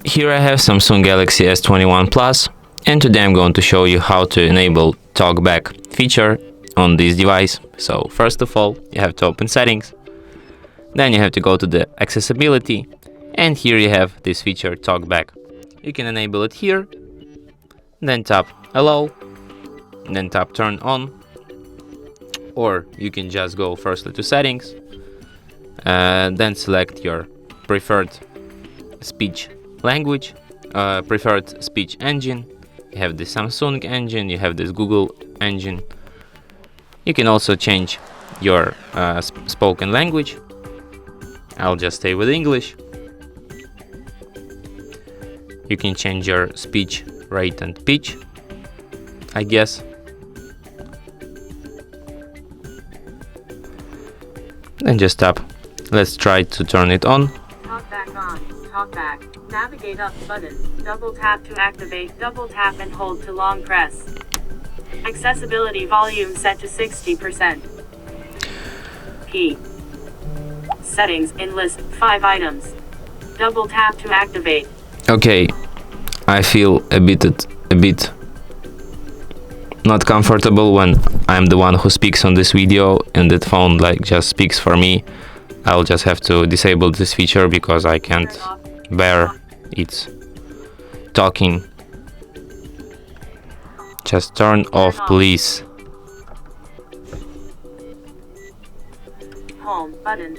Here I have Samsung Galaxy S21 Plus, and today I'm going to show you how to enable TalkBack feature on this device. So first of all, you have to open settings, then you have to go to the accessibility, and here you have this feature TalkBack. You can enable it here, then tap allow, then tap turn on, or you can just go firstly to settings, then select your preferred speech language, preferred speech engine. You have the Samsung engine, you have this Google engine. You can also change your spoken language. I'll just stay with English. You can change your speech rate and pitch, I guess. Then just tap. Let's try to turn it on. TalkBack on. TalkBack. Navigate up button. Double tap to activate. Double tap and hold to long press. Accessibility volume set to 60%. Key. Settings in list 5 items. Double tap to activate. Okay, I feel a bit not comfortable when I'm the one who speaks on this video and that phone like just speaks for me. I'll just have to disable this feature because I can't bear its talking. Just turn off, please. Home button.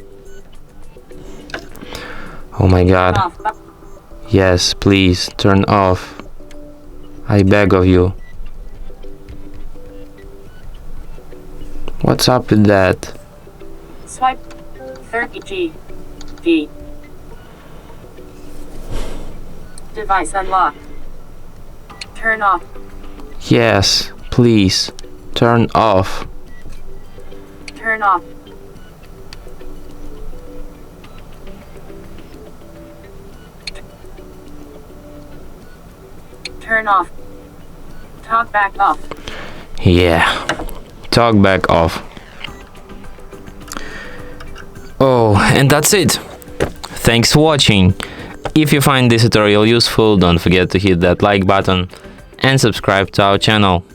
Oh my god. Yes, please, turn off. I beg of you. What's up with that? Swipe 30G. D. Device unlocked. Turn off. Yes, please, turn off. Turn off. Turn off. TalkBack off. Yeah, TalkBack off. Oh, and that's it. Thanks for watching. If you find this tutorial useful, don't forget to hit that like button and subscribe to our channel.